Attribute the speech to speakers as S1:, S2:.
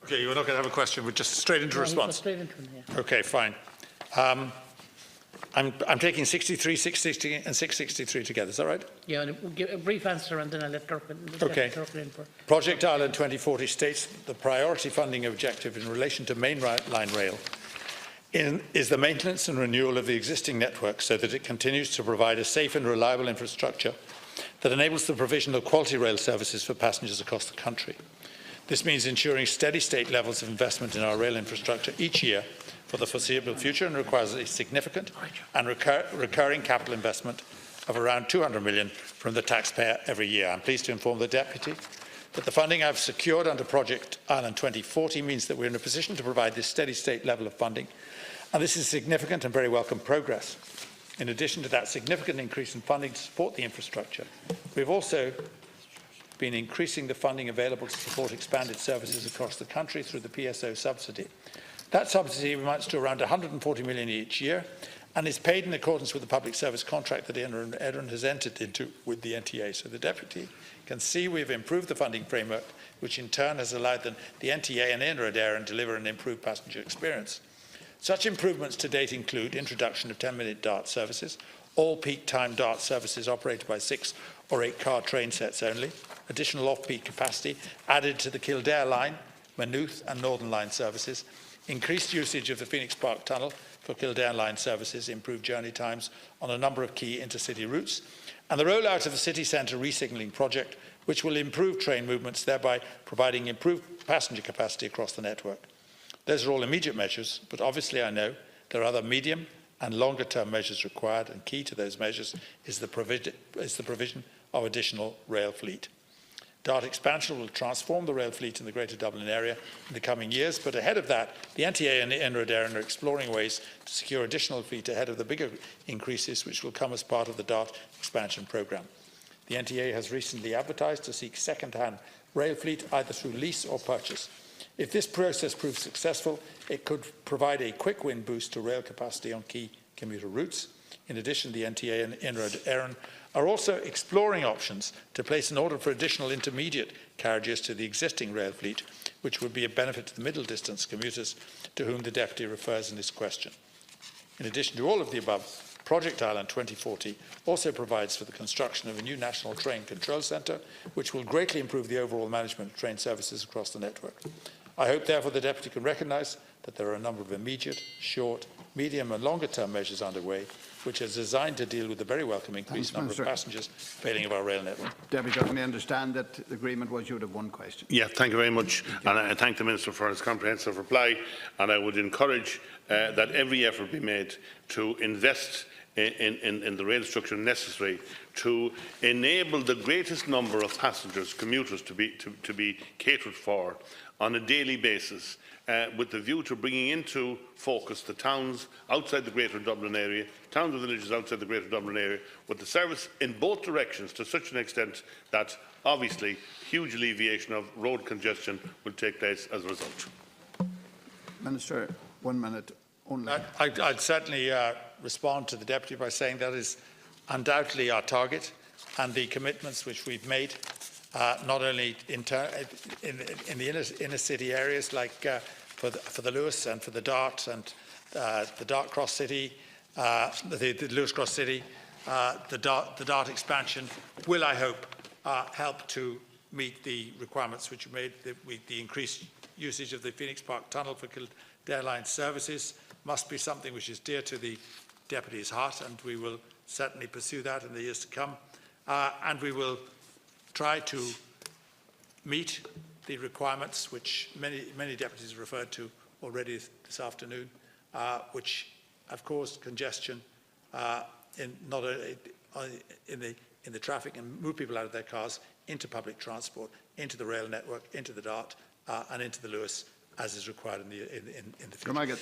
S1: Okay, you're not going to have a question. We're just straight into response.
S2: Straight into it, yeah.
S1: Okay, fine. I'm taking 63, 660 and 663 together. Is that right?
S2: Yeah, and we'll give a brief answer and then I'll let Durkan in for...
S1: Project Dáil Éireann 2040 states the priority funding objective in relation to mainline rail is the maintenance and renewal of the existing network so that it continues to provide a safe and reliable infrastructure that enables the provision of quality rail services for passengers across the country. This means ensuring steady state levels of investment in our rail infrastructure each year for the foreseeable future and requires a significant and recurring capital investment of around 200 million from the taxpayer every year. I'm pleased to inform the Deputy that the funding I've secured under Project Ireland 2040 means that we're in a position to provide this steady state level of funding, and this is significant and very welcome progress. In addition to that significant increase in funding to support the infrastructure, we've also been increasing the funding available to support expanded services across the country through the PSO subsidy. That subsidy amounts to around 140 million each year and is paid in accordance with the public service contract that Éireann has entered into with the NTA. So the Deputy can see we've improved the funding framework, which in turn has allowed the NTA and Éireann to deliver an improved passenger experience. Such improvements to date include introduction of 10-minute DART services, all peak time DART services operated by 6 or 8 car train sets only, additional off-peak capacity added to the Kildare line, Maynooth and Northern line services, increased usage of the Phoenix Park Tunnel for Kildare line services, improved journey times on a number of key intercity routes, and the rollout of the city centre re-signalling project, which will improve train movements, thereby providing improved passenger capacity across the network. Those are all immediate measures, but obviously I know there are other medium and longer-term measures required, and key to those measures is the provision of additional rail fleet. DART expansion will transform the rail fleet in the Greater Dublin area in the coming years, but ahead of that, the NTA and Éireann are exploring ways to secure additional fleet ahead of the bigger increases which will come as part of the DART expansion programme. The NTA has recently advertised to seek second-hand rail fleet either through lease or purchase. If this process proves successful, it could provide a quick win boost to rail capacity on key commuter routes. In addition, the NTA and Éireann are also exploring options to place an order for additional intermediate carriages to the existing rail fleet, which would be a benefit to the middle distance commuters to whom the Deputy refers in this question. In addition to all of the above, Project Ireland 2040 also provides for the construction of a new national train control centre, which will greatly improve the overall management of train services across the network. I hope, therefore, the Deputy can recognise that there are a number of immediate, short, medium and longer-term measures underway, which are designed to deal with the very welcome increased number of passengers failing of our rail network.
S3: Deputy, I understand that the agreement was you would have one question.
S4: Yeah, thank you very much. And I thank the Minister for his comprehensive reply. And I would encourage that every effort be made to invest in the rail structure necessary to enable the greatest number of passengers, commuters, to be catered for on a daily basis, with the view to bringing into focus the towns outside the Greater Dublin area, towns and villages outside the Greater Dublin area, with the service in both directions to such an extent that obviously huge alleviation of road congestion will take place as a result.
S3: Minister, 1 minute only.
S1: I'd certainly respond to the Deputy by saying that is undoubtedly our target, and the commitments which we've made, not only in the inner city areas like for the Lewis and for the Dart and the Dart Cross City, the Lewis Cross City, the Dart expansion will, I hope, help to meet the requirements which are made. The increased usage of the Phoenix Park Tunnel for Kildare line services must be something which is dear to the Deputy's heart, and we will certainly pursue that in the years to come. And we will try to meet the requirements which many deputies referred to already this afternoon, which have caused congestion not only in the traffic and move people out of their cars into public transport, into the rail network, into the Dart, and into the Lewis, as is required in the future.